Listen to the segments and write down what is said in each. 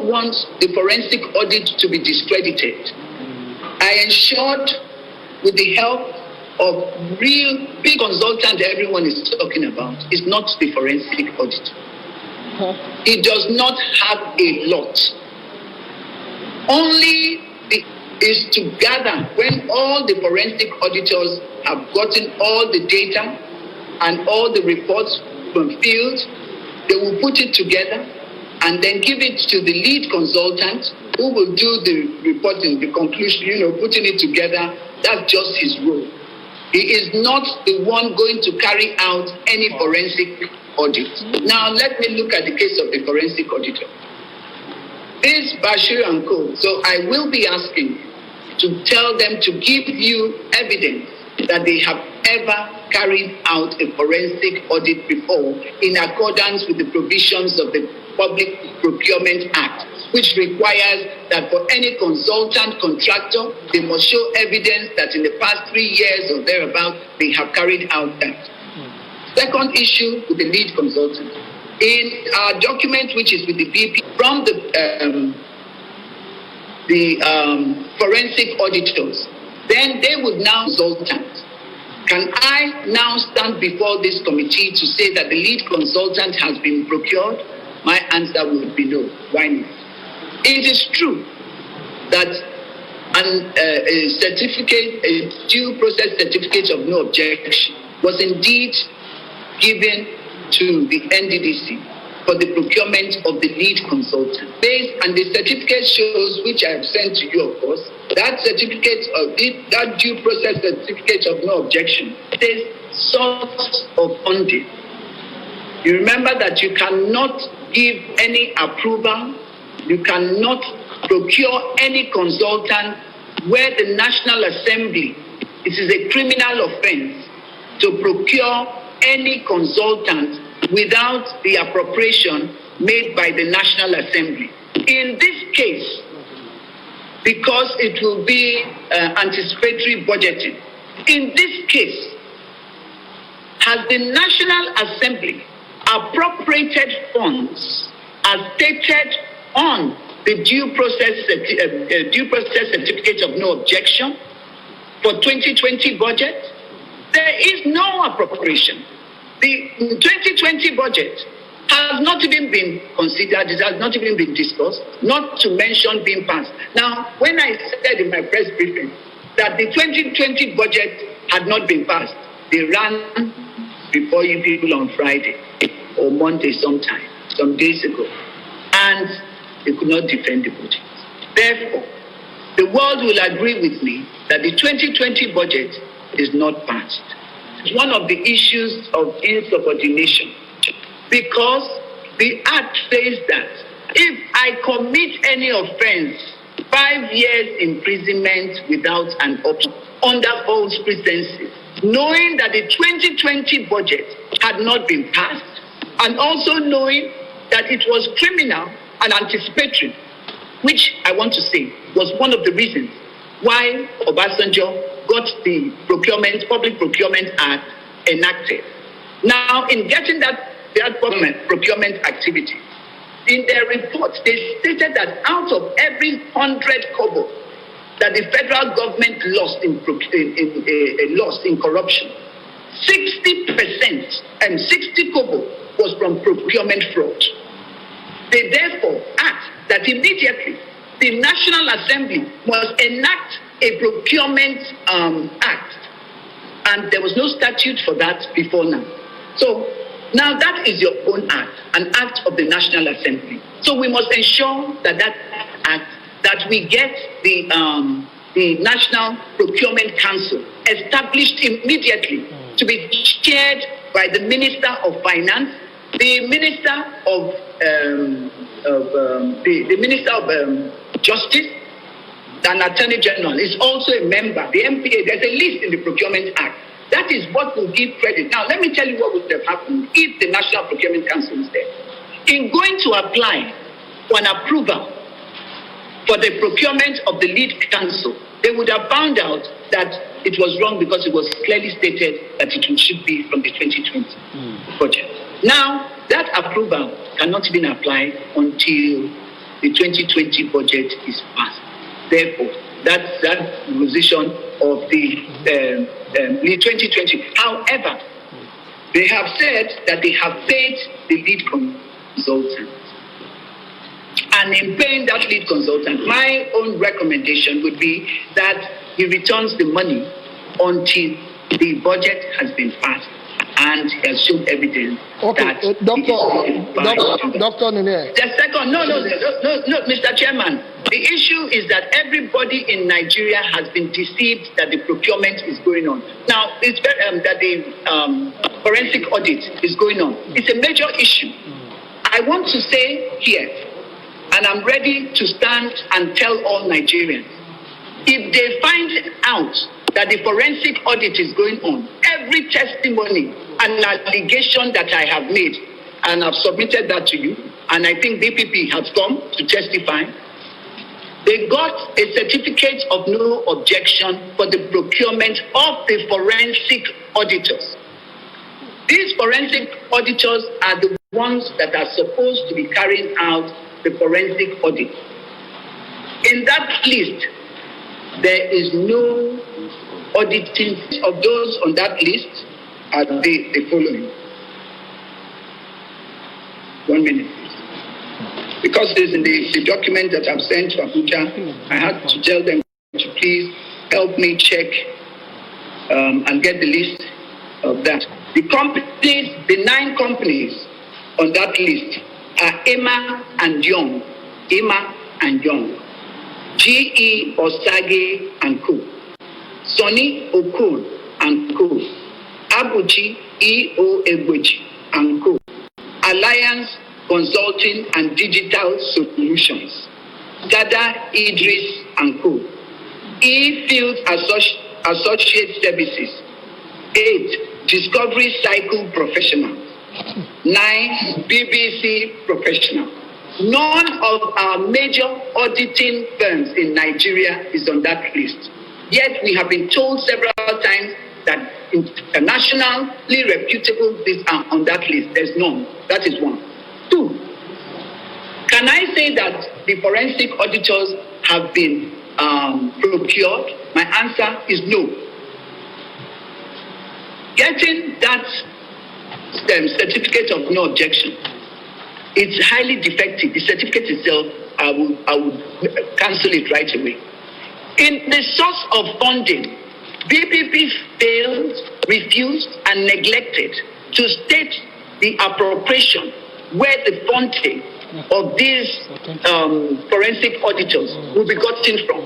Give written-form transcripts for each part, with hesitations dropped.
not want the forensic audit to be discredited, I ensured, with the help of real big consultant everyone is talking about, is not the forensic audit. It does not have a lot. Only is to gather when all the forensic auditors have gotten all the data and all the reports from field, they will put it together and then give it to the lead consultant who will do the reporting, the conclusion, putting it together. That's just his role. He is not the one going to carry out any forensic audit. Now, let me look at the case of the forensic auditor. This Bashir and Co. So I will be asking to tell them to give you evidence that they have ever carried out a forensic audit before in accordance with the provisions of the Public Procurement Act, which requires that for any consultant contractor, they must show evidence that in the past 3 years or thereabout, they have carried out that. Second issue with the lead consultant. In our document, which is with the BP, from the forensic auditors, then they would now consultant. Can I now stand before this committee to say that the lead consultant has been procured? My answer would be no. Why not? It is true that a certificate, a due process certificate of no objection was indeed given to the Nddc for the procurement of the lead consultant. And the certificate shows, which I have sent to you, of course, that certificate of that due process certificate of no objection says source of funding. You remember that you cannot give any approval, you cannot procure any consultant where the National Assembly, it is a criminal offense to procure any consultant without the appropriation made by the National Assembly. In this case, because it will be anticipatory budgeting, in this case, has the National Assembly appropriated funds as stated on the due process certificate of no objection for 2020 budget? There is no appropriation. The 2020 budget has not even been considered, it has not even been discussed, not to mention being passed. Now, when I said in my press briefing that the 2020 budget had not been passed, they ran before you people on Friday or Monday sometime, some days ago, and they could not defend the budget. Therefore, the world will agree with me that the 2020 budget is not passed. It's one of the issues of insubordination, because the Act says that if I commit any offense, 5 years imprisonment without an option under false pretenses, knowing that the 2020 budget had not been passed, and also knowing that it was criminal and anticipatory, which I want to say was one of the reasons why Obasanjo got the Public Procurement Act enacted. Now, in getting that government procurement activity, in their report, they stated that out of every 100 kobo that the federal government lost in corruption, 60% and 60 kobo was from procurement fraud. They therefore act that immediately the National Assembly must enact a procurement act, and there was no statute for that before now. So now that is your own act, an act of the National Assembly. So we must ensure that that we get the National Procurement Council established immediately to be chaired by the Minister of Finance, the Minister of Justice, and Attorney General is also a member. The MPA, there's a list in the Procurement Act. That is what will give credit. Now, let me tell you what would have happened if the National Procurement Council is there. In going to apply for an approval for the procurement of the lead council, they would have found out that it was wrong because it was clearly stated that it should be from the 2020 budget. Now, that approval cannot even apply until the 2020 budget is passed. Therefore, that's that position of the 2020. However, they have said that they have paid the lead consultant. And in paying that lead consultant, my own recommendation would be that he returns the money until the budget has been passed and he has shown evidence that Dr. Nunieh. The second, no, Mr. Chairman. The issue is that everybody in Nigeria has been deceived that the procurement is going on. Now, it's that the forensic audit is going on. It's a major issue. I want to say here, and I'm ready to stand and tell all Nigerians, if they find out that the forensic audit is going on, every testimony and allegation that I have made, and I've submitted that to you, and I think DPP has come to testify, they got a certificate of no objection for the procurement of the forensic auditors. These forensic auditors are the ones that are supposed to be carrying out the forensic audit. In that list, there is no auditing. Of those on that list are the following. 1 minute. Because there's in the document that I've sent to Abuja, I had to tell them to please help me check and get the list of that. The companies, the 9 companies on that list are Emma and Young, GE Osage and Co, Sonny Okon and Co, Abuchi E.O. Egweji and Co, Alliance Consulting and Digital Solutions, Dada Idris and Co, E-Field Associate Services, 8 Discovery Cycle Professionals, 9 BBC Professional. None of our major auditing firms in Nigeria is on that list. Yet we have been told several times that internationally reputable things are on that list. There's none. That is 1. 2, can I say that the forensic auditors have been procured? My answer is no. Getting that certificate of no objection, it's highly defective. The certificate itself, I would cancel it right away. In the source of funding, BPP failed, refused, and neglected to state the appropriation where the funding of these forensic auditors will be gotten from.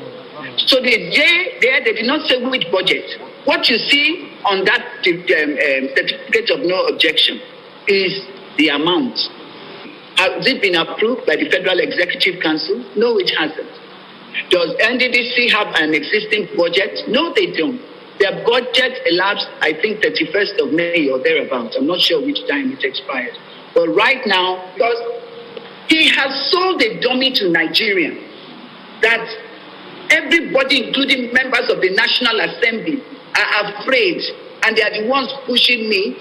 So they did not say which budget. What you see on that certificate of no objection is the amount. Has it been approved by the Federal Executive Council? No, it hasn't. Does Nddc have an existing budget? No, they don't. Their budget elapsed, I think, 31st of May or thereabouts. I'm not sure which time it expired. But right now, because he has sold a dummy to Nigeria, that everybody, including members of the National Assembly, are afraid, and they are the ones pushing me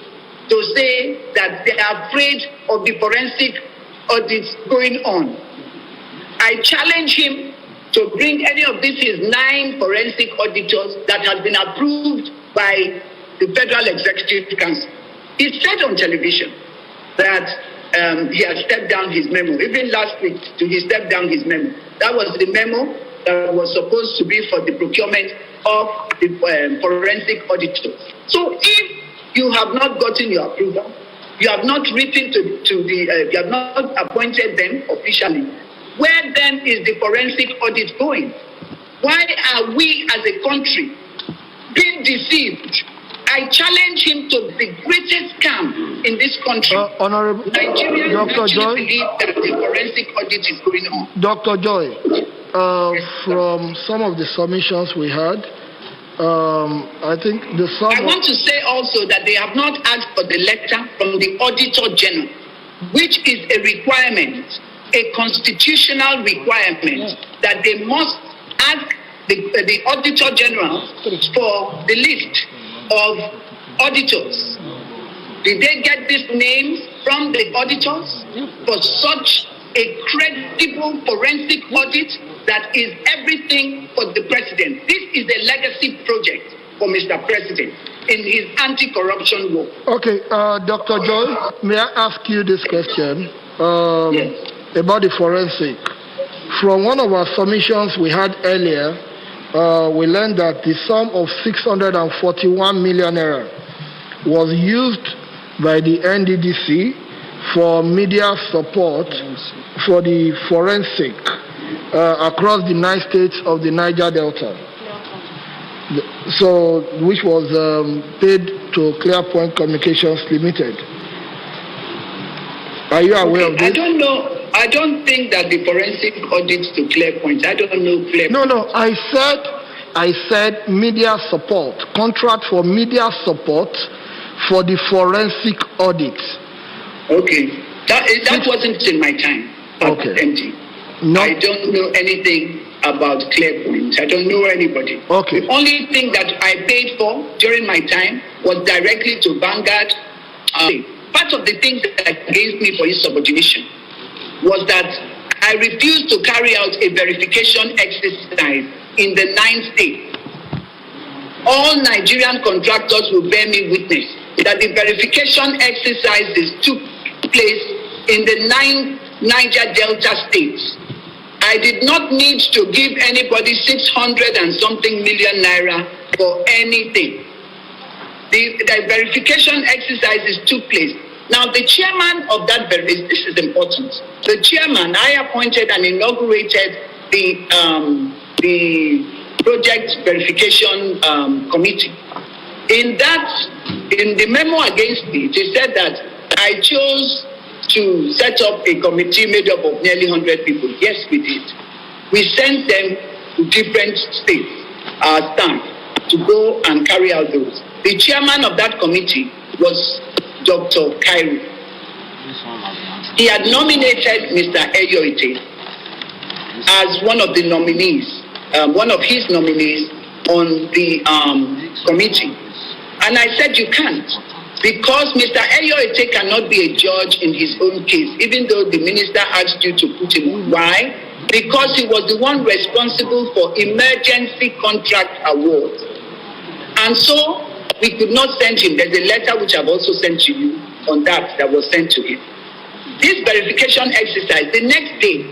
to say that they are afraid of the forensic audits going on. I challenge him to bring any of these 9 forensic auditors that has been approved by the Federal Executive Council. He said on television that he has stepped down his memo. Even last week, he stepped down his memo. That was the memo that was supposed to be for the procurement of the forensic auditors. So if you have not gotten your approval, you have not written you have not appointed them officially, where then is the forensic audit going? Why are we as a country being deceived? I challenge him to the greatest scam in this country. Honorable Nigerians Dr. Joy, believe that the forensic audit is going on. Dr. Joy, from some of the submissions we had, I think I want to say also that they have not asked for the letter from the Auditor General, which is a requirement, a constitutional requirement, that they must ask the Auditor General for the list of auditors. Did they get these names from the auditors for such a credible forensic audit that is everything for the president. This is a legacy project for Mr. President in his anti-corruption work. Okay, Dr. Joy, may I ask you this question Yes. about the forensic? From one of our submissions we had earlier, we learned that the sum of 641 million naira was used by the Nddc for media support for the forensic across the 9 states of the Niger Delta. So, which was paid to ClearPoint Communications Limited. Are you aware of this? I don't know. I don't think that the forensic audits to ClearPoint. I don't know ClearPoint. No. I said media support, contract for media support for the forensic audit. Okay, that wasn't in my time. Okay. Empty. No. I don't know anything about ClearPoint. I don't know anybody. Okay. The only thing that I paid for during my time was directly to Vanguard. Part of the things that against me for insubordination was that I refused to carry out a verification exercise in the 9th state. All Nigerian contractors will bear me witness that the verification exercises took place in the 9 Niger Delta states. I did not need to give anybody 600 and something million naira for anything. The verification exercises took place. Now, the chairman of that this is important. The chairman, I appointed and inaugurated the project verification committee. In the memo against me, it said that I chose to set up a committee made up of nearly 100 people. Yes, we did. We sent them to different states, our staff, to go and carry out those. The chairman of that committee was Dr. Cairo. He had nominated Mr. Eyoite as one of the nominees, one of his nominees on the committee. And I said, you can't, because Mr. Eyoite cannot be a judge in his own case, even though the minister asked you to put him on. Why? Because he was the one responsible for emergency contract awards. And so we could not send him. There's a letter which I've also sent to you on that was sent to him. This verification exercise, the next day,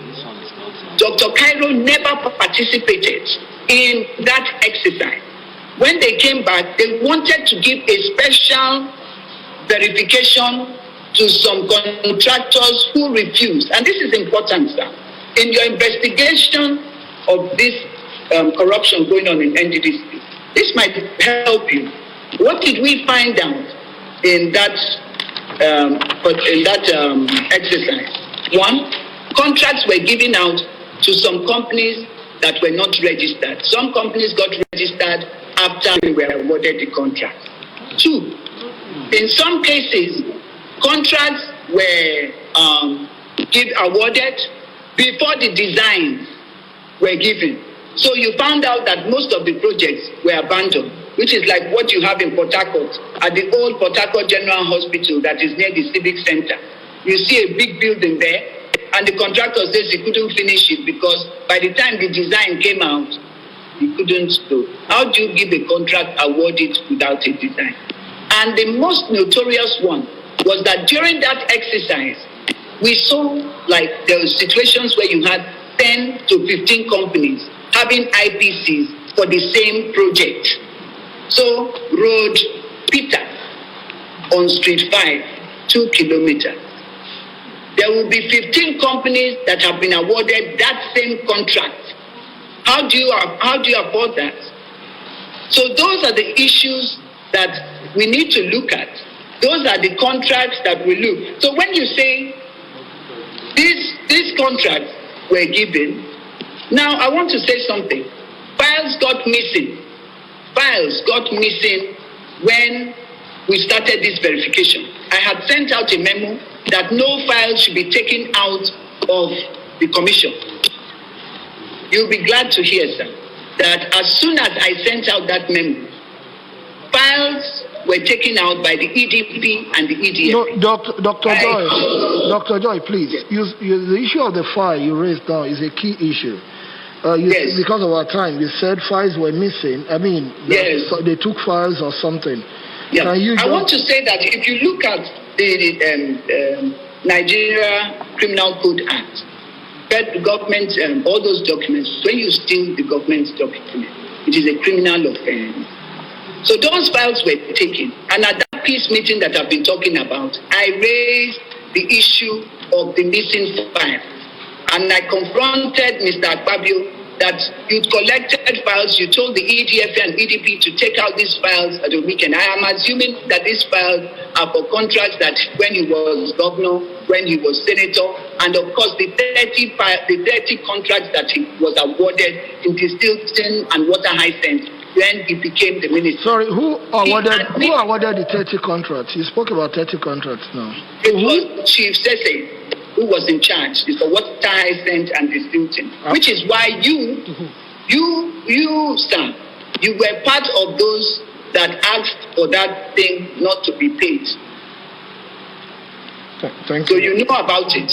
Dr. Cairo never participated in that exercise. When they came back, they wanted to give a special verification to some contractors who refused. And this is important, sir. In your investigation of this corruption going on in Nddc, this might help you. What did we find out in that exercise? One, contracts were given out to some companies that were not registered. Some companies got registered after they were awarded the contract. Two, in some cases, contracts were awarded before the designs were given. So you found out that most of the projects were abandoned, which is like what you have in Port Harcourt, at the old Port Harcourt General Hospital that is near the Civic Center. You see a big building there, and the contractor says he couldn't finish it because by the time the design came out, he couldn't go. How do you give a contract awarded without a design? And the most notorious one was that during that exercise, we saw like there were situations where you had 10 to 15 companies having IPCs for the same project. So, Road Peter on Street 5, 2 kilometers. There will be 15 companies that have been awarded that same contract. How do you afford that? So those are the issues that we need to look at. Those are the contracts that we look. So when you say these contracts were given, now I want to say something. Files got missing. Files got missing when we started this verification. I had sent out a memo that no file should be taken out of the commission. You'll be glad to hear, sir, that as soon as I sent out that memo, files were were taken out by the EDP and the EDF. No, Dr. Joy, please. Yes. The issue of the file you raised now is a key issue. Yes. Because of our time, you said files were missing. I mean, yes. They took files or something. Yeah. I want to say that if you look at the Nigeria Criminal Code Act, the government, all those documents, when you steal the government's document, it is a criminal offense. So those files were taken. And at that peace meeting that I've been talking about, I raised the issue of the missing files. And I confronted Mr. Akpabio that you collected files, you told the EDF and EDP to take out these files at the weekend. I am assuming that these files are for contracts that when he was governor, when he was senator, and of course the 30 contracts that he was awarded in distillation and water hyacinth when he became the minister. Sorry, who awarded the 30 contracts? You spoke about 30 contracts now. It was Chief Sese who was in charge. It's for water hyacinth and distillation, which is why you, sir, you were part of those that asked for that thing not to be paid. Thank you. So you know about it.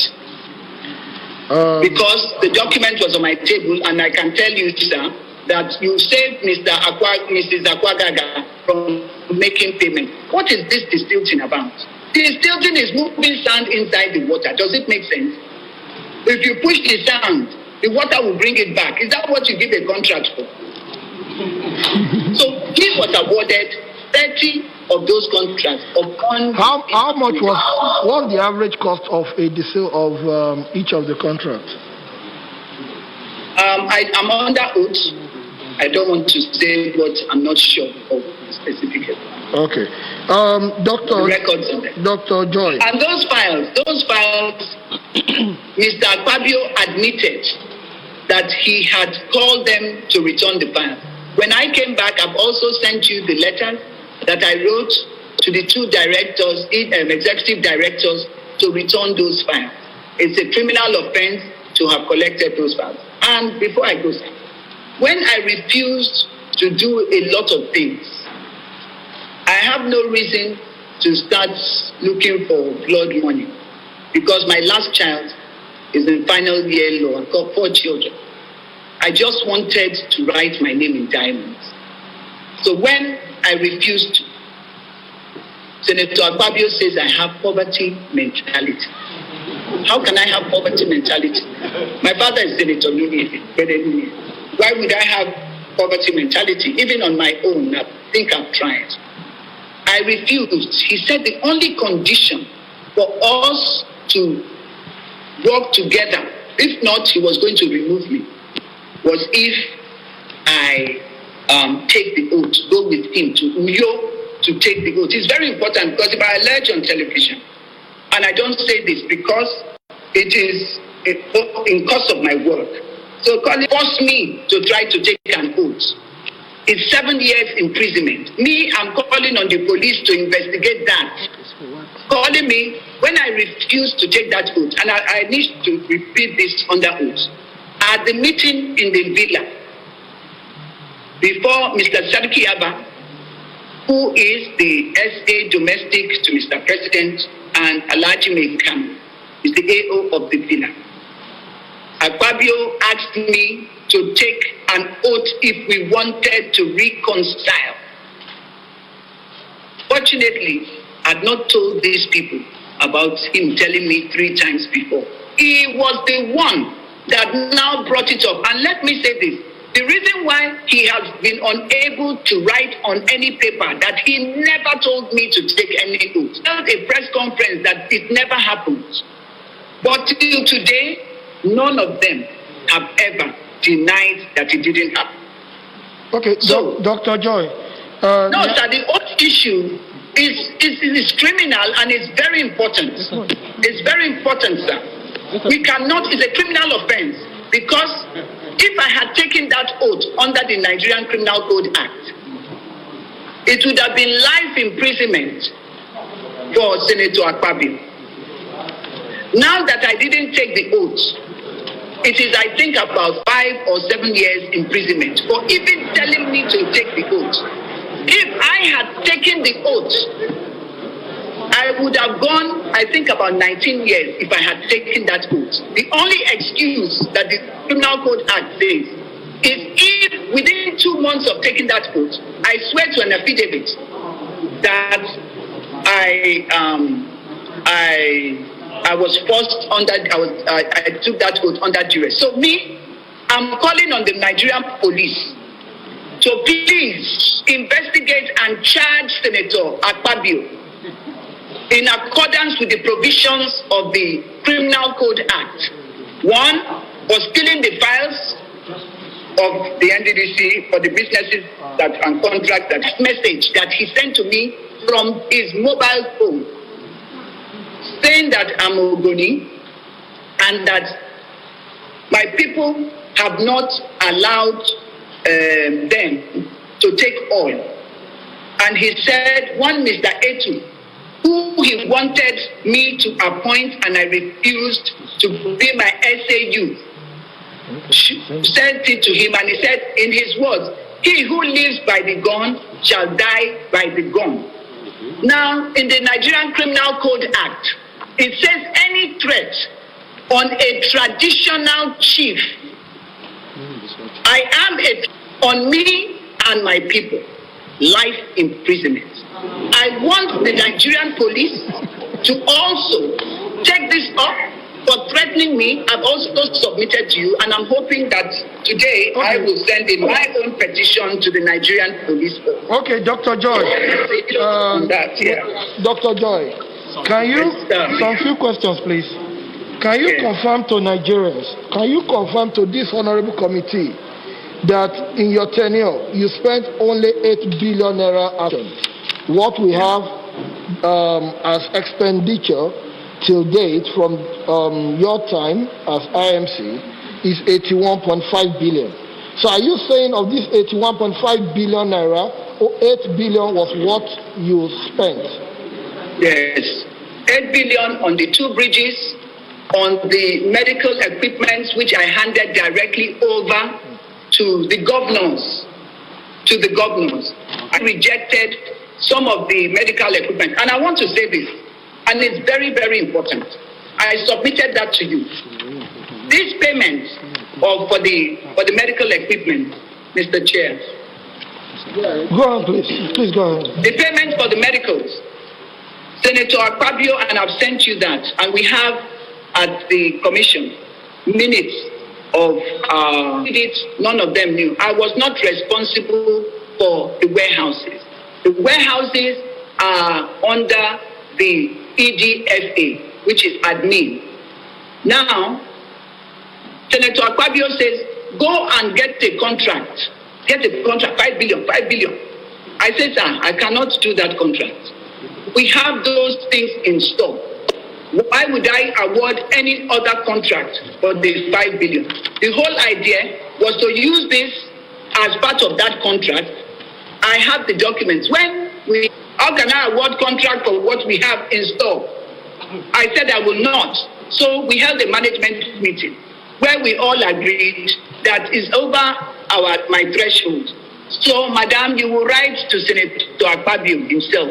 Because the document was on my table, and I can tell you, sir, that you saved Mrs. Akwagaga from making payment. What is this distillation about? Distillation is moving sand inside the water. Does it make sense? If you push the sand, the water will bring it back. Is that what you give a contract for? So he was awarded 30 of those contracts. How much was the average cost of a distill of each of the contracts? I'm under oath. I don't want to say what I'm not sure of specifically. Okay. Dr. Joy. And those files, Mr. Akpabio admitted that he had called them to return the files. When I came back, I've also sent you the letter that I wrote to the two directors, executive directors, to return those files. It's a criminal offense to have collected those files. And before I go, when I refused to do a lot of things, I have no reason to start looking for blood money because my last child is in final year law. I've got 4 children. I just wanted to write my name in diamonds. So when I refused, Senator Akpabio says I have poverty mentality. How can I have poverty mentality? My father is Senator Nunieh. Why would I have poverty mentality? Even on my own, I think I've tried. I refused. He said the only condition for us to work together, if not, he was going to remove me, was if I take the oath, go with him to Uyo to take the oath. It's very important because if I allege on television, and I don't say this because it is in course of my work, so it forced me to try to take an oath. It's 7 years imprisonment. Me, I'm calling on the police to investigate that. Calling me when I refused to take that oath, and I need to repeat this under oath. At the meeting in the villa, before Mr. Sadiki Abba, who is the SA domestic to Mr. President, and Alhaji Mekam, is the AO of the villa. Akpabio asked me to take an oath if we wanted to reconcile. Fortunately, I had not told these people about him telling me 3 times before. He was the one that now brought it up. And let me say this. The reason why he has been unable to write on any paper that he never told me to take any oath. Held a press conference that it never happened. But till today, none of them have ever denied that it didn't happen. Okay, so Dr. Joy. No, sir, the oath issue is criminal and it's very important. It's very important, sir. We cannot, it's a criminal offense because if I had taken that oath under the Nigerian Criminal Code Act, it would have been life imprisonment for Senator Akpabio. Now that I didn't take the oath, it is, I think, about 5 or 7 years imprisonment for even telling me to take the oath. If I had taken the oath, I would have gone, I think, about 19 years if I had taken that oath. The only excuse that the Criminal Code Act says is if within 2 months of taking that oath, I swear to an affidavit that I was forced under, I took that oath under duress. So I'm calling on the Nigerian police to please investigate and charge Senator Akpabio in accordance with the provisions of the Criminal Code Act. One was stealing the files of the Nddc for the businesses that and contracts, that message that he sent to me from his mobile phone, saying that I'm Ogoni and that my people have not allowed them to take oil. And he said one Mr. Etu, who he wanted me to appoint and I refused to be my SAU, sent it to him, and he said in his words, he who lives by the gun shall die by the gun. Now, in the Nigerian Criminal Code Act, it says any threat on a traditional chief, I am on me and my people, life imprisonment. I want the Nigerian police to also take this up for threatening me. I've also submitted to you, and I'm hoping that today I will send in my own petition to the Nigerian police. Okay, Dr. Joy. Dr. Joy, can you, some few questions, please. Can you confirm to Nigerians, can you confirm to this honorable committee that in your tenure, you spent only 8 billion naira action? What we have as expenditure till date from your time as IMC is 81.5 billion. So are you saying of this 81.5 billion naira, 8 billion was what you spent? Yes, 8 billion on the 2 bridges, on the medical equipment, which I handed directly over to the governors. I rejected some of the medical equipment. And I want to say this, and it's very, very important. I submitted that to you. This payment for the medical equipment, Mr. Chair. Go on, please. Please go on. The payment for the medicals, Senator Akpabio, and I've sent you that, and we have at the commission minutes of none of them knew. I was not responsible for the warehouses. The warehouses are under the EDFA, which is admin. Now, Senator Akpabio says, go and get a contract. Get a contract, 5 billion. I said, sir, I cannot do that contract. We have those things in store. Why would I award any other contract for the 5 billion? The whole idea was to use this as part of that contract. I have the documents. How can I award contract for what we have in store? I said I will not. So we held a management meeting where we all agreed that is over my threshold. So, Madam, you will write to Senator Akpabio himself.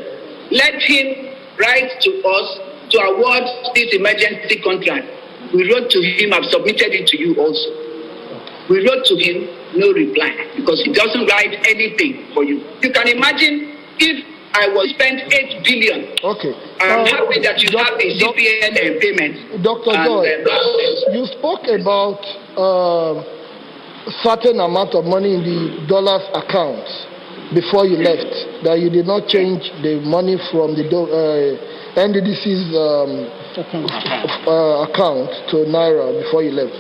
Let him write to us to award this emergency contract. We wrote to him, I've submitted it to you also. We wrote to him, no reply, because he doesn't write anything for you. You can imagine if I was spent 8 billion. Okay. I'm happy that you have the CPN payment. Dr. Joy, you spoke about certain amount of money in the dollars account before you left, that you did not change the money from the NDDC's account to Naira before you left.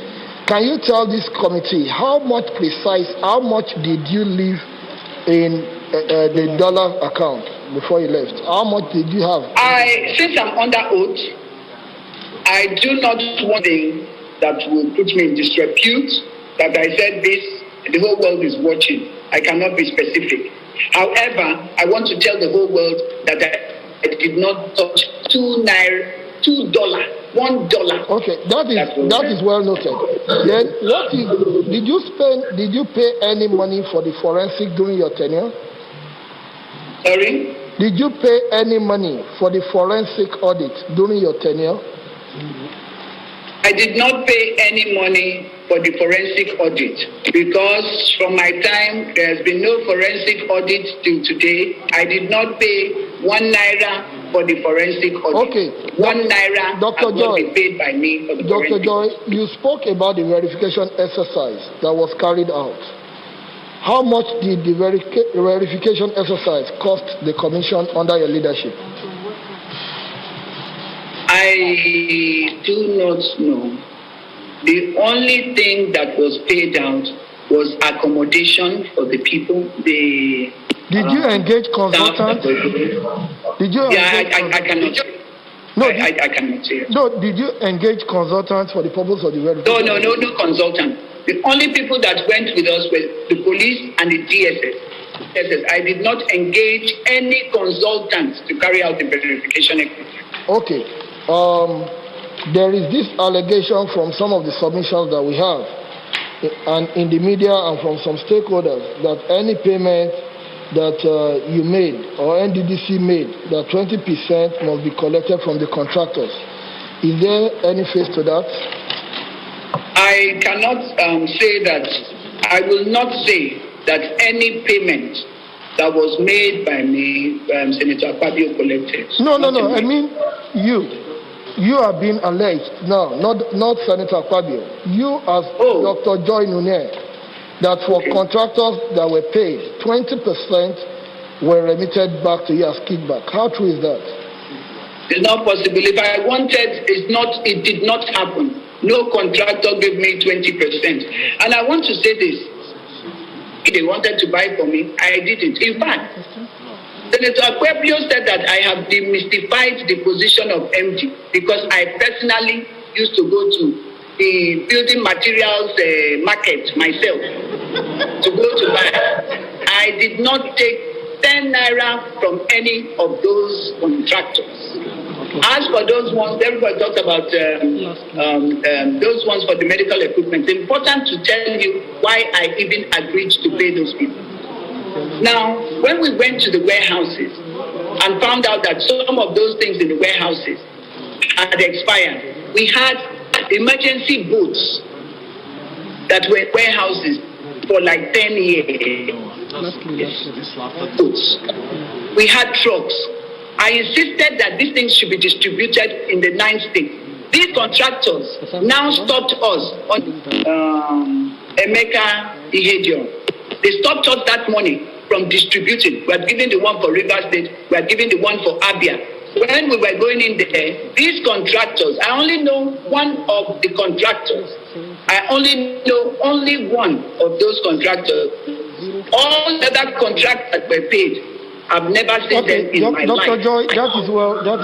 Can you tell this committee how much did you leave in the dollar account before you left? How much did you have? Since I'm under oath, I do not want thing that will put me in disrepute, that I said this, the whole world is watching. I cannot be specific. However, I want to tell the whole world that I did not touch $2, $1. Okay, that is well noted. Then did you pay any money for the forensic during your tenure? Sorry? Did you pay any money for the forensic audit during your tenure? I did not pay any money for the forensic audit because from my time there has been no forensic audit till today. I did not pay 1 naira for the forensic audit. Okay. 1 naira Dr. has not been paid by me for the Dr. forensic. Joy, you spoke about the verification exercise that was carried out. How much did the verification exercise cost the commission under your leadership? I do not know. The only thing that was paid out was accommodation for the people. Did you engage consultants? Did you? Yeah, I cannot. No, I cannot say it. No, did you engage consultants for the purpose of the verification? No consultant. The only people that went with us were the police and the DSS. I did not engage any consultants to carry out the verification exercise. Okay. There is this allegation from some of the submissions that we have and in the media and from some stakeholders that any payment that you made or Nddc made, that 20% must be collected from the contractors. Is there any face to that? I cannot say that. I will not say that any payment that was made by me, Senator Akpabio collected. No. I mean, you are being alleged. No, not Senator Akpabio. You as Dr. Joy Nunieh, that for contractors that were paid, 20% were remitted back to you as kickback. How true is that? It's not possible. If I wanted, it did not happen. No contractor gave me 20%. And I want to say this. If they wanted to buy for me, I didn't. In fact, Senator Akpabio said that I have demystified the position of MD because I personally used to go to the building materials market myself to go to buy. I did not take 10 naira from any of those contractors. As for those ones, everybody talks about those ones for the medical equipment. It's important to tell you why I even agreed to pay those people. Now, when we went to the warehouses and found out that some of those things in the warehouses had expired, we had emergency boats that were warehouses for like 10 years. Boats. We had trucks. I insisted that these things should be distributed in the 9 states. These contractors now stopped us on Emeka Ihedion. They stopped us that money from distributing. We are giving the one for Rivers State. We are giving the one for Abia. When we were going in there, these contractors, I only know one of the contractors. I only know only one of those contractors. All other contracts that were paid, I've never seen them in my life. Dr. Joy, that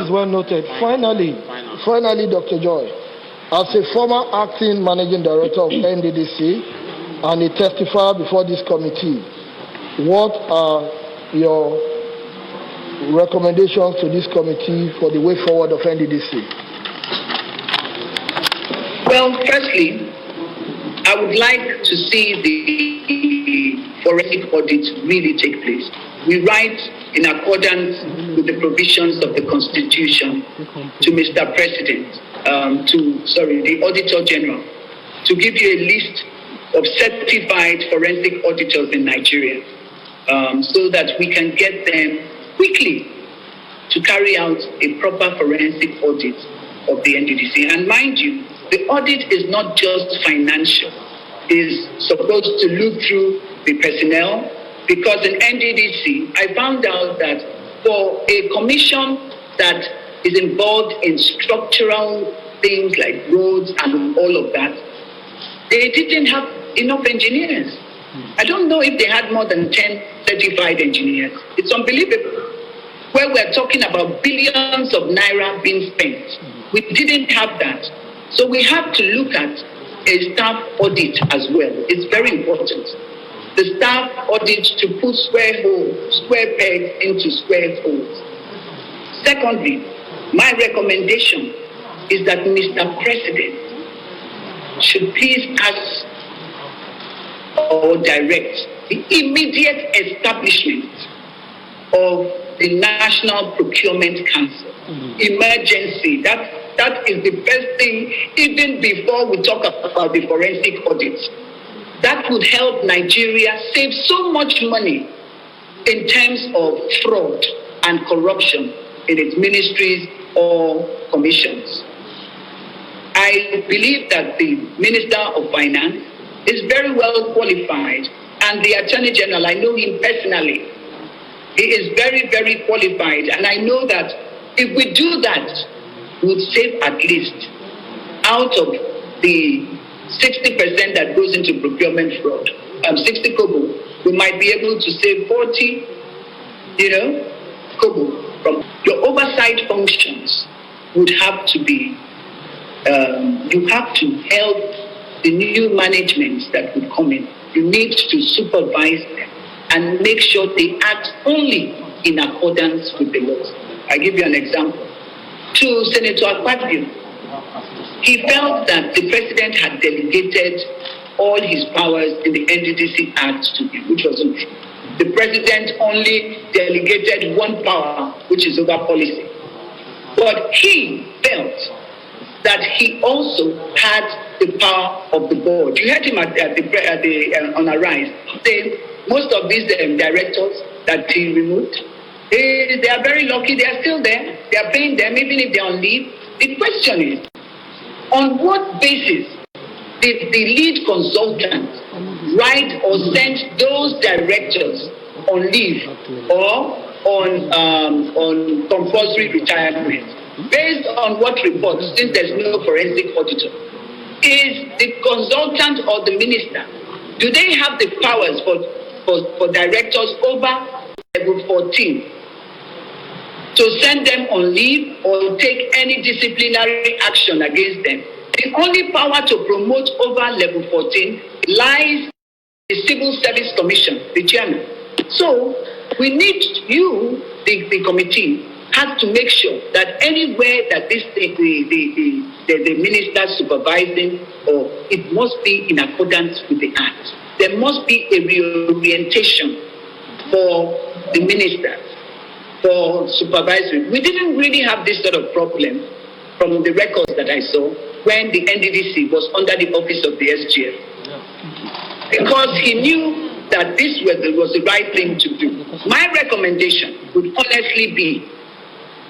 is well noted. Finally, Dr. Joy, as a former acting managing director of Nddc and a testifier before this committee, what are your recommendations to this committee for the way forward of Nddc? Well, firstly, I would like to see the forensic audit really take place. We write in accordance with the provisions of the Constitution to Mr. President, the Auditor General, to give you a list of certified forensic auditors in Nigeria, so that we can get them quickly to carry out a proper forensic audit of the Nddc. And mind you, the audit is not just financial. It is supposed to look through the personnel, because in Nddc, I found out that for a commission that is involved in structural things like roads and all of that, they didn't have enough engineers. I don't know if they had more than 10 certified engineers. It's unbelievable. Where we're talking about billions of naira being spent, we didn't have that. So we have to look at a staff audit as well. It's very important. The staff audit to put square pegs into square holes. Secondly, my recommendation is that Mr. President should please ask or direct the immediate establishment of the National Procurement Council. Emergency. That is the first thing, even before we talk about the forensic audits. That would help Nigeria save so much money in terms of fraud and corruption in its ministries or commissions. I believe that the Minister of Finance is very well qualified, and the Attorney General, I know him personally. He is very, very qualified, and I know that if we do that, we'll save at least out of the 60% that goes into procurement fraud, 60 kobo, we might be able to save 40, kobo. From your oversight functions would have to be, you have to help the new managements that would come in. You need to supervise them and make sure they act only in accordance with the laws. I give you an example. To Senator Akpabio, he felt that the president had delegated all his powers in the Nddc Act to him, which wasn't true. The president only delegated one power, which is over policy. But he felt that he also had the power of the board. You heard him on Arise saying most of these directors that he removed, they are very lucky. They are still there. They are paying them even if they are on leave. The question is, on what basis did the lead consultant write or send those directors on leave or on compulsory retirement? Based on what reports, since there's no forensic auditor, is the consultant or the minister, do they have the powers for directors over level 14 to send them on leave or take any disciplinary action against them? The only power to promote over level 14 lies in the Civil Service Commission, the chairman. So we need you, the committee, has to make sure that anywhere that the minister supervising, or it must be in accordance with the act. There must be a reorientation for the minister, for supervisory. We didn't really have this sort of problem from the records that I saw when the Nddc was under the office of the SGF. Because he knew that this was the right thing to do. My recommendation would honestly be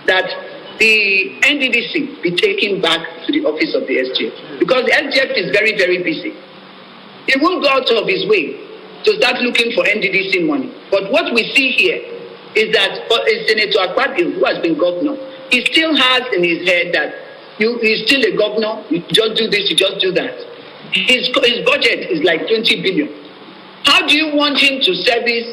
that the Nddc be taken back to the office of the SGF. Because the SGF is very, very busy. He won't go out of his way to start looking for Nddc money. But what we see here is that Senator Akpabio, who has been governor, he still has in his head that he's still a governor, you just do this, you just do that. His budget is like 20 billion. How do you want him to service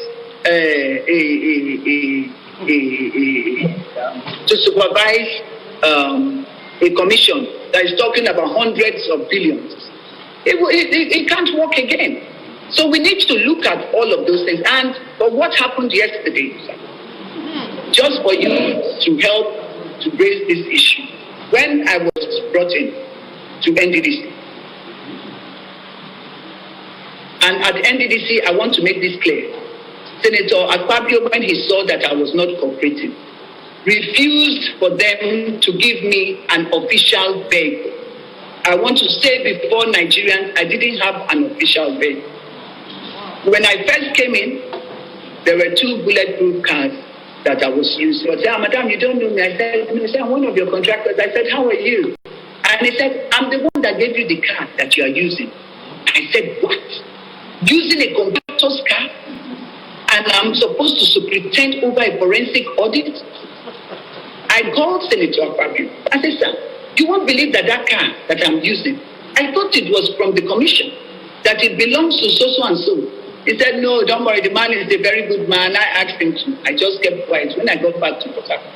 to supervise a commission that is talking about hundreds of billions? It can't work again. So we need to look at all of those things. And for what happened yesterday, just for you to help to raise this issue, when I was brought in to NDDC, and at NDDC, I want to make this clear. Senator Akpabio, when he saw that I was not cooperating, refused for them to give me an official vehicle. I want to say before Nigerians, I didn't have an official vehicle. When I first came in, there were 2 bulletproof cars that I was using. I said, Madam, you don't know me. I said, I'm one of your contractors. I said, how are you? And he said, I'm the one that gave you the car that you are using. I said, what? Using a contractor's car? And I'm supposed to superintend over a forensic audit? I called Senator Akpabio. I said, sir, you won't believe that car that I'm using, I thought it was from the commission, that it belongs to so and so. He said, no, don't worry, the man is a very good man. I asked him to. I just kept quiet. When I got back to Port Harcourt,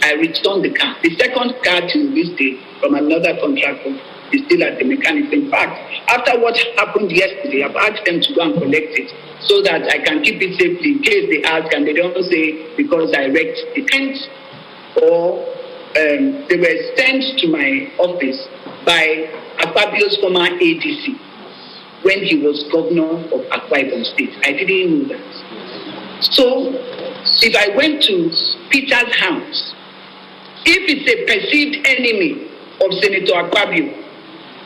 I returned the car. The second car to this day from another contractor is still at the mechanics. In fact, after what happened yesterday, I've asked them to go and collect it so that I can keep it safely in case they ask and they don't say because I wrecked the tent, or they were sent to my office by Akpabio's former ADC when he was governor of Akwa Ibom State. I didn't know that. So if I went to Peter's house, if it's a perceived enemy of Senator Akpabio,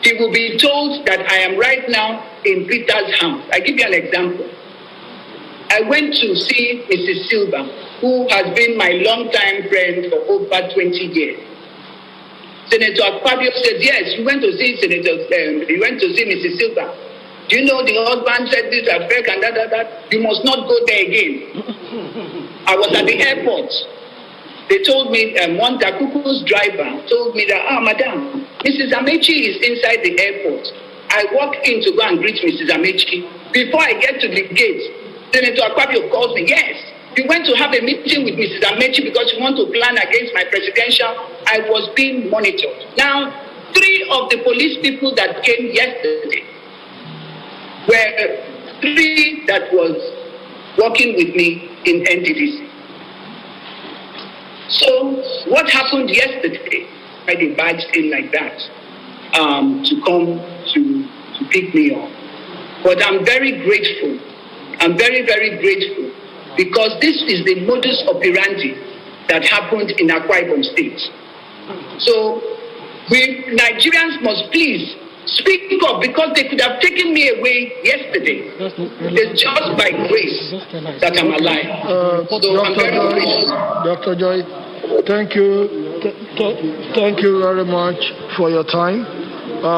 he will be told that I am right now in Peter's house. I give you an example. I went to see Mrs. Silva, who has been my longtime friend for over 20 years. Senator Akpabio said, yes, you went to see Mrs. Silva. Do you know the husband said this at FEC and that? You must not go there again. I was at the airport. They told me, one Dakuku's driver told me that, madam, Mrs. Amechi is inside the airport. I walk in to go and greet Mrs. Amechi. Before I get to the gate, Senator Akpabio calls me, yes, you went to have a meeting with Mrs. Amechi because you want to plan against my presidential. I was being monitored. Now, 3 of the police people that came yesterday were 3 that was working with me in Nddc. So what happened yesterday? They badged in like that to come to pick me up. But I'm very grateful. I'm very, very grateful because this is the modus operandi that happened in Akwa Ibom State. So we Nigerians must please speak up because they could have taken me away yesterday. It's just by grace that I'm alive. So I'm very grateful. Dr. Joy, thank you. Thank you very much for your time.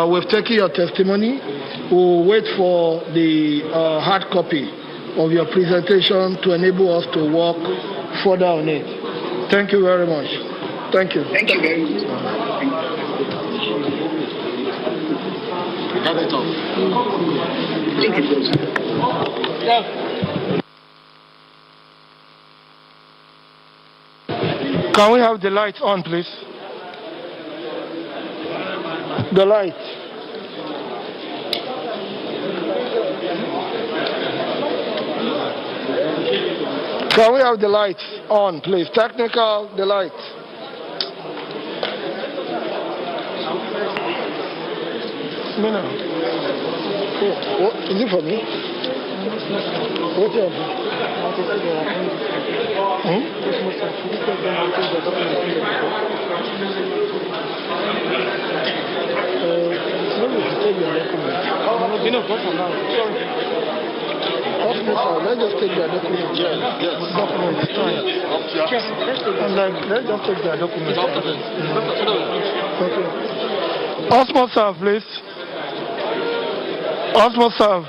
We've taken your testimony. We'll wait for the hard copy of your presentation to enable us to work further on it. Thank you very much. Thank you. Thank you very much. Cut it off. Thank you. Can we have the lights on, please? The lights. Can we have the lights on, please? Technical, the lights. No. What is it for me? What's up? Let's just take their documents. Documents. And let's just take their documents. Okay. Osmo serve, please. Osmo serve.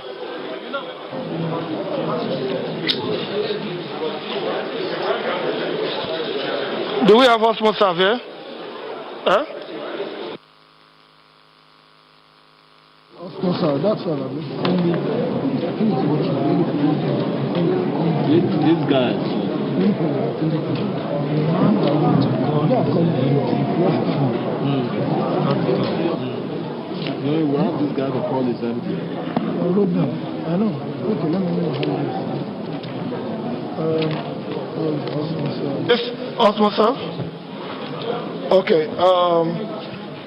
Do we have Osmo serve here? Huh? Osmo serve, that's all of it. This guy. No, we have this guy to call his empty. I know. Okay, let me know. Yes, Osmo sir. Okay.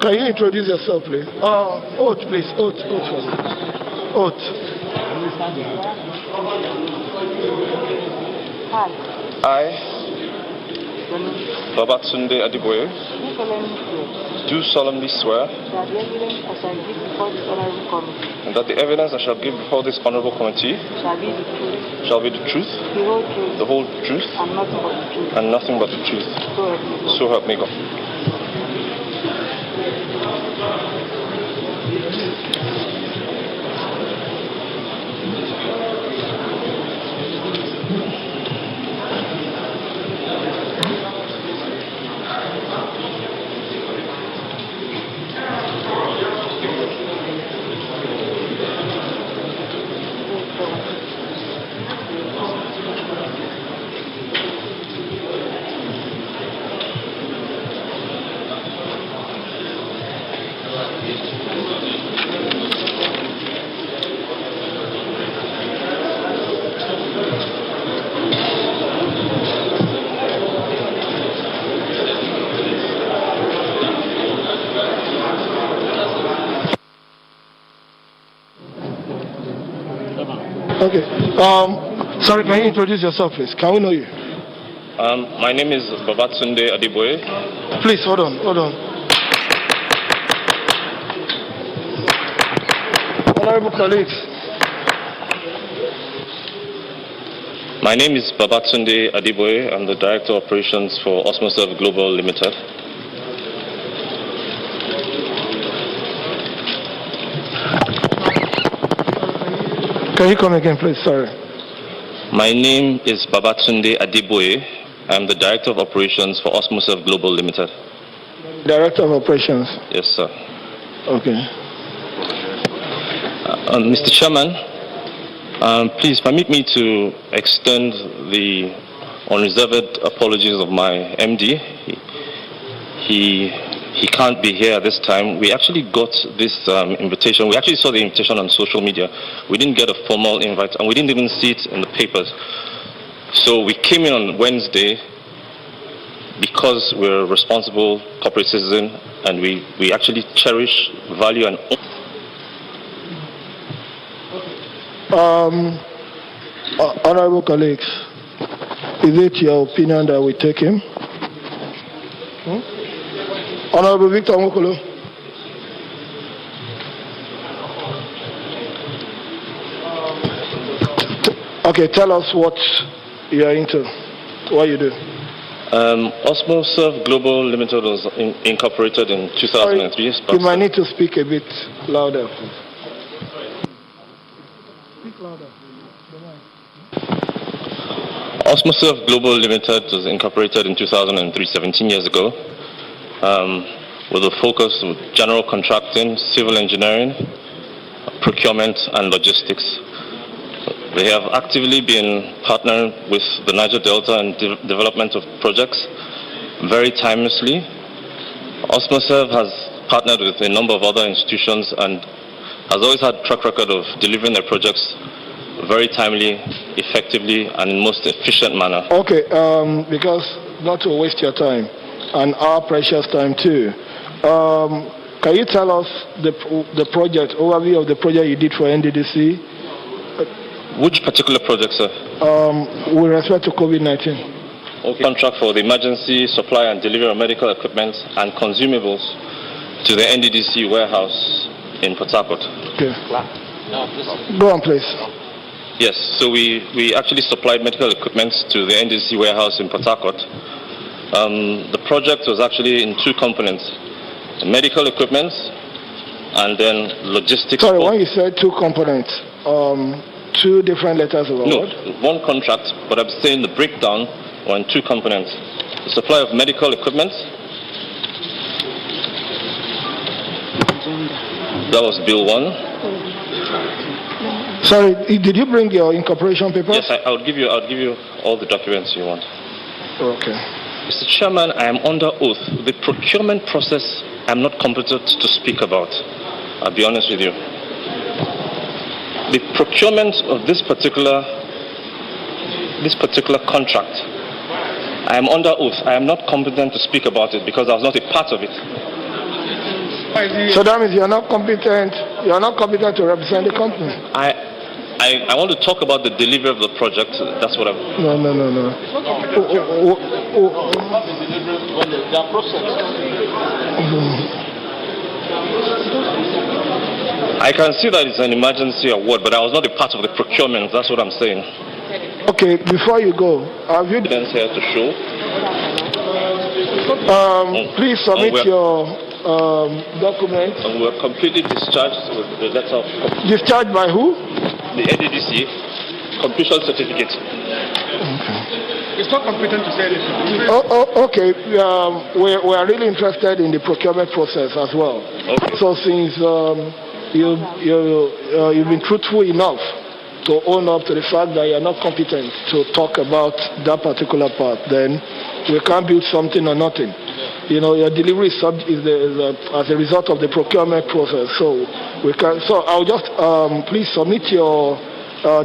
Can you introduce yourself, please? Oath, please. Oath. I, Babatunde Adiboye, do solemnly swear that the evidence I shall give before this honorable committee shall be the truth, the whole truth, and nothing but the truth. So help me God. Okay. Sorry, can you introduce yourself, please? Can we know you? My name is Babatunde Adeboye. Please, hold on. Honorable colleagues. My name is Babatunde Adeboye. I'm the Director of Operations for Osmoserve Global Limited. Can you come again, please? Sorry. My name is Babatunde Adeboye. I'm the Director of Operations for Osmoserve Global Limited. Director of Operations. Yes, sir. Okay. Mr. Chairman, please permit me to extend the unreserved apologies of my MD. He can't be here at this time. We actually got this invitation. We actually saw the invitation on social media. We didn't get a formal invite, and we didn't even see it in the papers. So we came in on Wednesday because we're a responsible corporate citizen, and we actually cherish, value, and honorable colleagues, is it your opinion that we take him? Honorable Victor Mokolo. Okay, tell us what you're into, what you do. Osmoserve Global Limited was incorporated in 2003. Sorry, you might need to speak a bit louder, please. Speak louder. Osmoserve Global Limited was incorporated in 2003, 17 years ago, with a focus on general contracting, civil engineering, procurement, and logistics. We have actively been partnering with the Niger Delta in development of projects very timelessly. Osmoserve has partnered with a number of other institutions and has always had a track record of delivering their projects very timely, effectively, and in most efficient manner. Okay, because not to waste your time and our precious time too, can you tell us the project, overview of the project you did for Nddc? Which particular project, sir? With respect to COVID-19. Okay. Contract for the emergency supply and delivery of medical equipment and consumables to the Nddc warehouse in Port Harcourt. Okay. Go on, please. Yes, so we actually supplied medical equipment to the Nddc warehouse in Port Harcourt. The project was actually in two components: medical equipment and then logistics. Sorry, when you said two components, two different letters of award? No, one contract, but I'm saying the breakdown were in two components: the supply of medical equipment. That was Bill 1. Sorry, did you bring your incorporation papers? Yes, I'll give you all the documents you want. Okay. Mr. Chairman, I am under oath. The procurement process I'm not competent to speak about. I'll be honest with you. The procurement of this particular contract, I am under oath. I am not competent to speak about it because I was not a part of it. So that means you're not competent. You're not competent to represent the company. I want to talk about the delivery of the project. That's what I'm. No. I can see that it's an emergency award, but I was not a part of the procurement. That's what I'm saying. Okay, before you go, have you evidence here to show? Please submit your documents. And we were completely discharged with the letter of... Discharged by who? The Nddc completion certificate. Okay. It's not competent to say anything. Okay. We are really interested in the procurement process as well. Okay. So since you've been truthful enough to own up to the fact that you're not competent to talk about that particular part, then we can't build something or nothing. You know, your delivery is as a result of the procurement process. So we can. So I'll just please submit your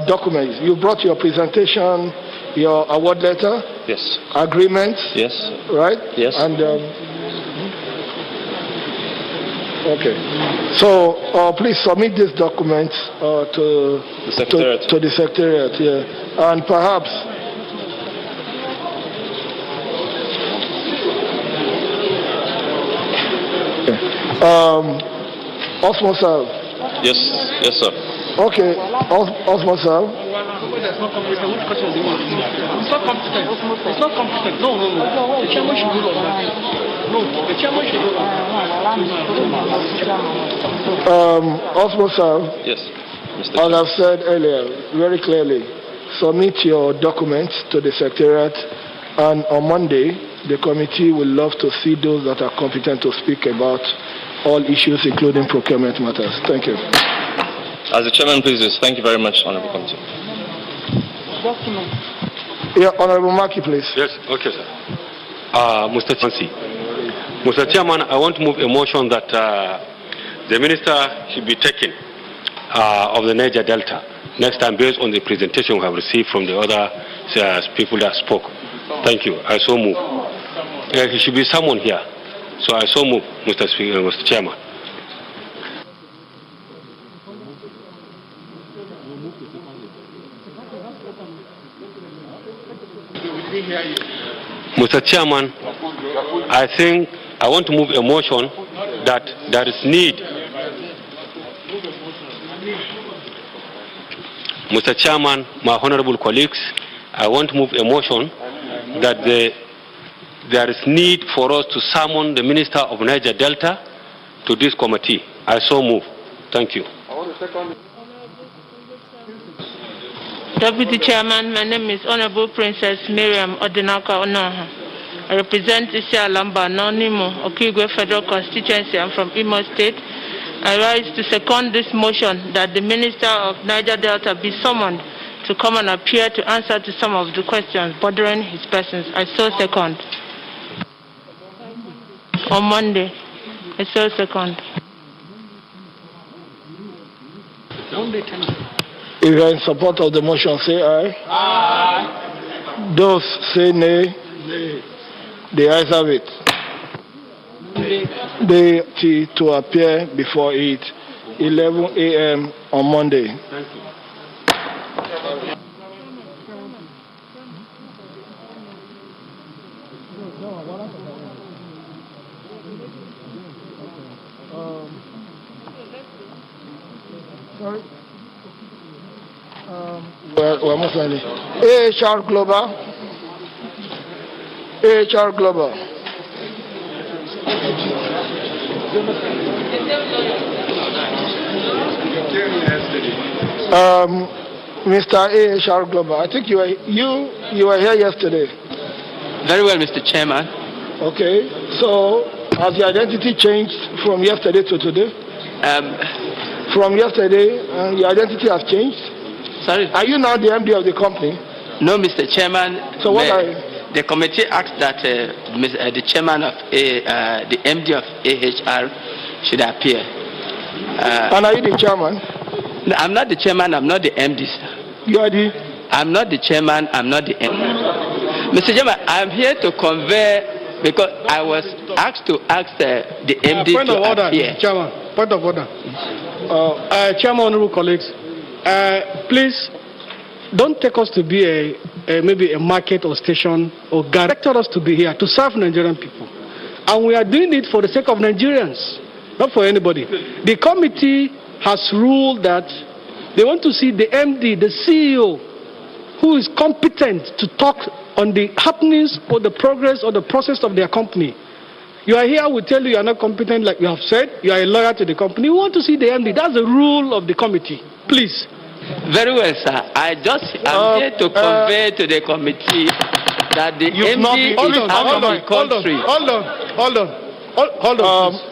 documents. You brought your presentation, your award letter. Yes. Agreement. Yes. Right. Yes. And okay. So please submit these documents to the secretariat. To the secretariat. Yeah. And perhaps Osmo sir. Yes, yes, sir. Okay, Osmo sir. It's not competent. Which question do you want? It's not competent. It's not competent. No. The chairman should rule on that. No, the chairman should rule on that. Osmo sir. Yes, Mr. As I've said earlier, very clearly, submit your documents to the Secretariat, and on Monday, the committee will love to see those that are competent to speak about all issues, including procurement matters. Thank you. As the chairman pleases, thank you very much, Honorable Committee. Yeah, Honorable Maki, please. Yes, okay, sir. Mr. Chairman, I want to move a motion that the minister should be taken of the Niger Delta next time based on the presentation we have received from the other people that spoke. Thank you. I so move. He should be someone here. So I so move, Mr. Speaker, Mr. Chairman. Mr. Chairman, I think I want to move a motion that there is need. Mr. Chairman, my honorable colleagues, I want to move a motion that there is need for us to summon the Minister of Niger Delta to this committee. I so move. Thank you. Deputy Chairman, my name is Honorable Princess Miriam Odinaka Onoha. I represent Isia Lamba, Nonimo, Okigwe Federal Constituency. I'm from Imo State. I rise to second this motion that the Minister of Niger Delta be summoned to come and appear to answer to some of the questions bordering his persons. I so second. On Monday, I so second. If you are in support of the motion, say aye. Aye. Those say nay. Nay. The ayes have it. They to appear before it 11 a.m. on Monday. Thank you. Sorry. We're most likely. AHR Global. AHR Global. Mr. AHR Global, I think you were here yesterday. Very well, Mr. Chairman. Okay, so has your identity changed from yesterday to today? From yesterday, your identity has changed? Sorry? Are you now the MD of the company? No, Mr. Chairman. So what the committee asked that the chairman of the MD of AHR should appear. And are you the chairman? No, I'm not the chairman. I'm not the MD. You are the? I'm not the chairman. I'm not the MD. Mr. Chairman, I'm here to convey because I was asked to ask the MD point to of order, appear. Chairman. Point of order. Chairman, honorable colleagues, please don't take us to be maybe a market or station or direct us to be here to serve Nigerian people. And we are doing it for the sake of Nigerians, not for anybody. The committee has ruled that they want to see the MD, the CEO, who is competent to talk on the happenings or the progress or the process of their company. You are here, we tell you you are not competent like you have said. You are a lawyer to the company. We want to see the MD. That's the rule of the committee. Please. Very well, sir. I'm here to convey to the committee that the MD is out of the country. Hold on.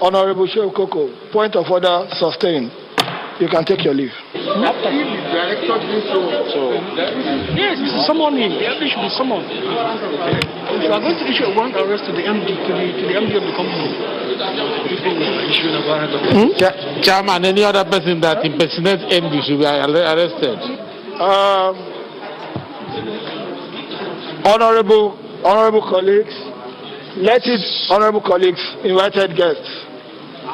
Honorable Sheikh Koko, point of order sustained. You can take your leave. Yes, you should summon him. The MD should be summoned. You are going to issue a warrant arrest to the MD, to the MD of the company. Chairman, any other person that impersonates MD should be arrested. Honorable colleagues, honorable colleagues, invited guests,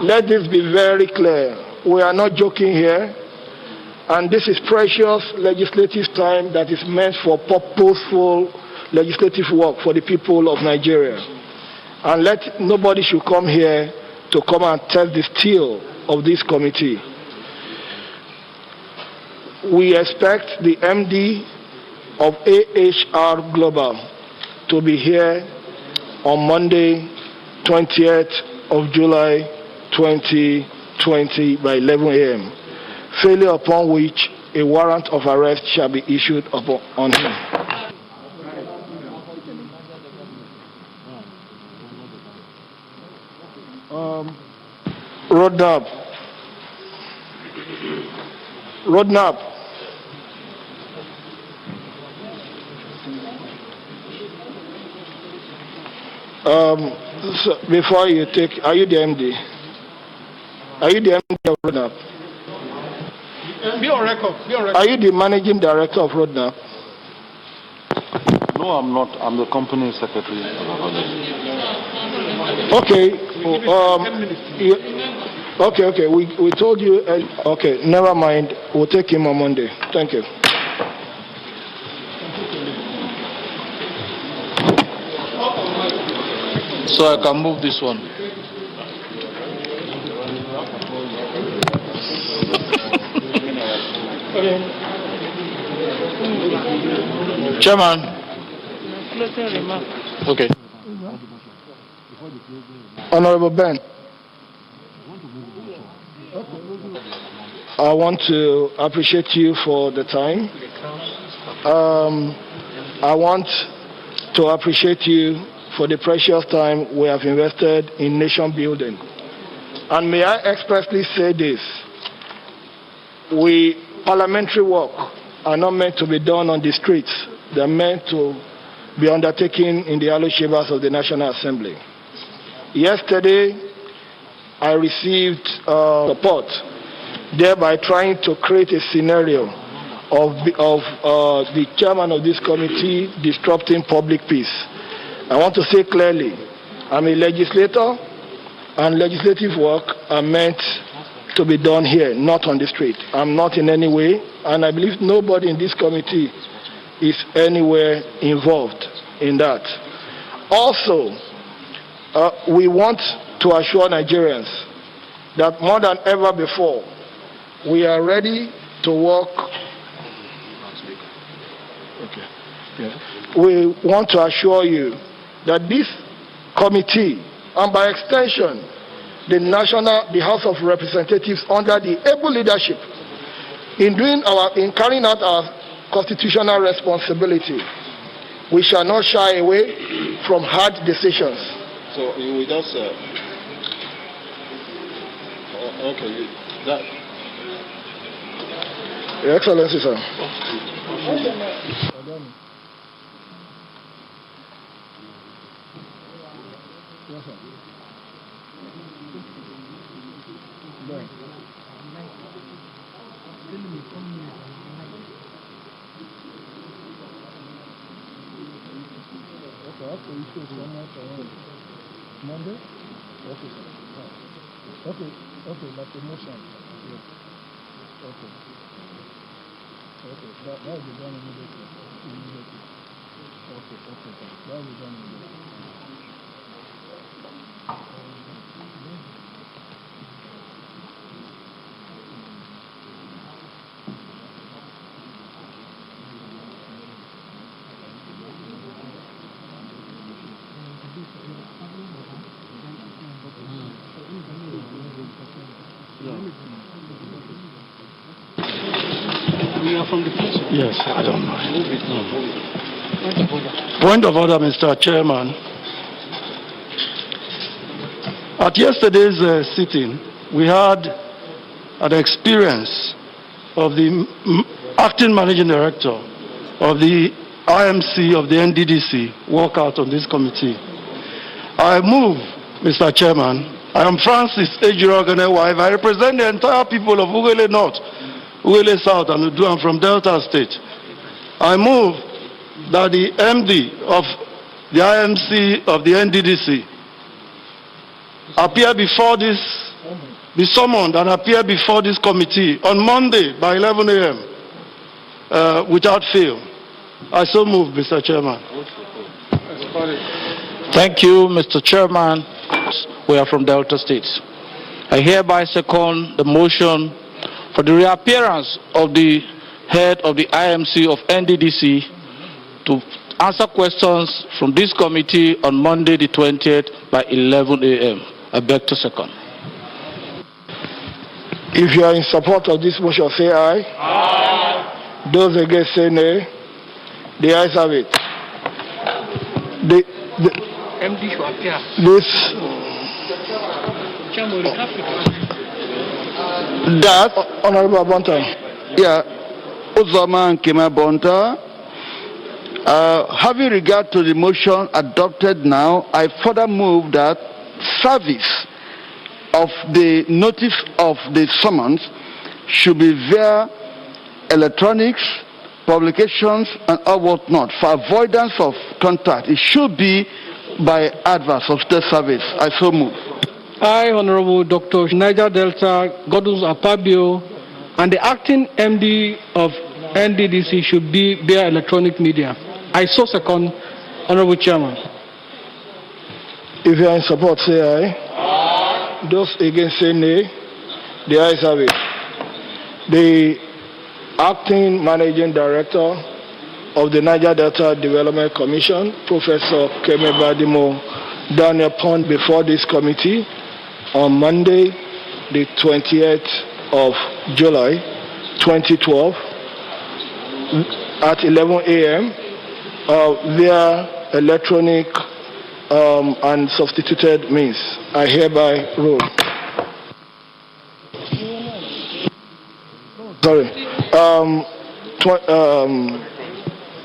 let this be very clear. We are not joking here, and this is precious legislative time that is meant for purposeful legislative work for the people of Nigeria. And nobody should come here to come and test the steel of this committee. We expect the MD of AHR Global to be here on Monday, 20th of July 2020 by 11 a.m., failure upon which a warrant of arrest shall be issued on him. Roadmap. So before you take, are you the MD? Are you the MD of Roadmap? Be on record. Be on record. Are you the managing director of Roadmap? No, I'm not. I'm the company secretary. Okay. Okay. We told you. Okay, never mind. We'll take him on Monday. Thank you. So I can move this one. Chairman. Okay. Honorable Ben, I want to appreciate you for the time. I want to appreciate you for the precious time we have invested in nation building. And may I expressly say this, parliamentary work are not meant to be done on the streets. They're meant to be undertaken in the hallowed chambers of the National Assembly. Yesterday, I received support, thereby trying to create a scenario of the chairman of this committee disrupting public peace. I want to say clearly, I'm a legislator, and legislative work are meant to be done here, not on the street. I'm not in any way, and I believe nobody in this committee is anywhere involved in that. Also, we want to assure Nigerians that more than ever before, we are ready to work. Okay. Yeah. We want to assure you that this committee, and by extension, the House of Representatives under the able leadership in carrying out our constitutional responsibility, we shall not shy away from hard decisions. So you will just Your Excellency, sir. Monday? Okay, sir. Okay, like a motion. Yes. Okay. That will be done immediately. Okay, sir. That will be done immediately. Yes, I don't know. Point of order, Mr. Chairman. At yesterday's sitting, we had an experience of the acting managing director of the IMC of the Nddc walk out on this committee. I move, Mr. Chairman. I am Francis Ejirogane wife. I represent the entire people of Ugele North, Ugele South, and Udu. I'm from Delta State. I move that the MD of the IMC of the Nddc appear before this, be summoned and appear before this committee on Monday by 11 a.m. Without fail. I so move, Mr. Chairman. Thank you, Mr. Chairman. we are from Delta states. I hereby second the motion for the reappearance of the head of the IMC of Nddc to answer questions from this committee on Monday the 20th by 11 a.m. I beg to second. If you are in support of this motion, say aye. Aye. Those against, say nay. The ayes have it. MD should appear. This. That, Honorable Bonta. Yeah, Uzama and Kema Bonta. Having regard to the motion adopted now, I further move that service of the notice of the summons should be via electronics, publications, and all whatnot. For avoidance of contact, it should be by adverse of state service. I so move. I, Honorable Dr. Niger Delta, Godus Akpabio, and the acting MD of Nddc should be via electronic media. I so second, Honorable Chairman. If you are in support, say aye. Aye. Those against, say nay. The ayes have it. The acting managing director of the Niger Delta Development Commission, Professor Keme Badimo Daniel Pond, before this committee on Monday, the 20th of July, 2012, at 11 a.m. Via electronic and substituted means. I hereby rule. Sorry.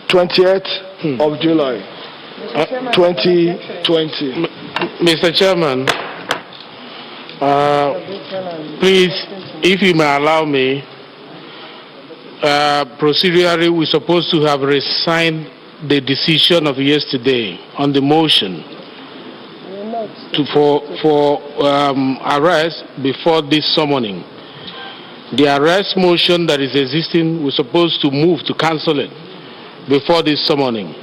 20th of July, 2020. Mr. Chairman, please, if you may allow me, procedurally, we're supposed to have resigned the decision of yesterday on the motion for arrest before this summoning. The arrest motion that is existing, we're supposed to move to cancel it before this summoning.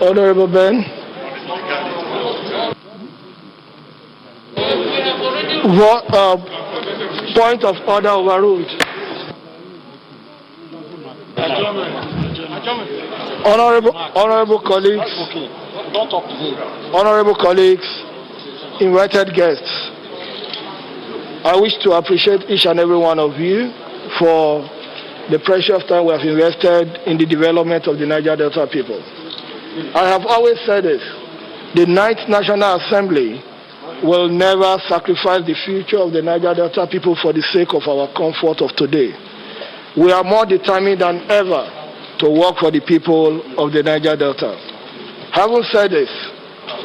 Honorable Ben. What point of order overruled? Honorable colleagues, invited guests, I wish to appreciate each and every one of you for the precious time we have invested in the development of the Niger Delta people. I have always said this, the 9th National Assembly will never sacrifice the future of the Niger Delta people for the sake of our comfort of today. We are more determined than ever to work for the people of the Niger Delta. Having said this,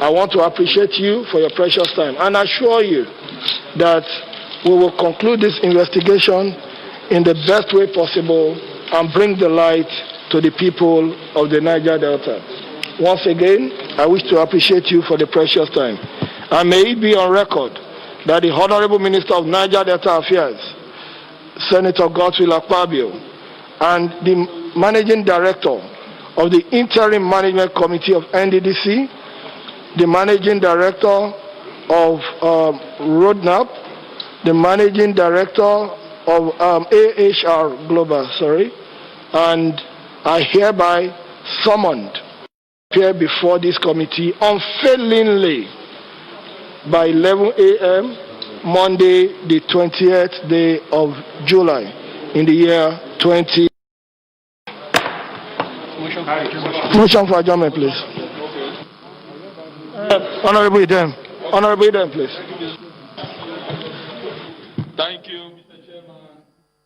I want to appreciate you for your precious time and assure you that we will conclude this investigation in the best way possible and bring the light to the people of the Niger Delta. Once again, I wish to appreciate you for the precious time. And may it be on record that the Honorable Minister of Niger Delta Affairs, Senator Godswill Akpabio, and the Managing Director of the Interim Management Committee of Nddc, the Managing Director of Roadmap, the Managing Director of AHR Global, and I hereby summoned appear before this committee unfailingly by 11 a.m. Monday, the 20th day of July in the year 20. Motion for adjournment, please. Honorable Idem. Honorable Idem, please. Thank you, Mr. Chairman.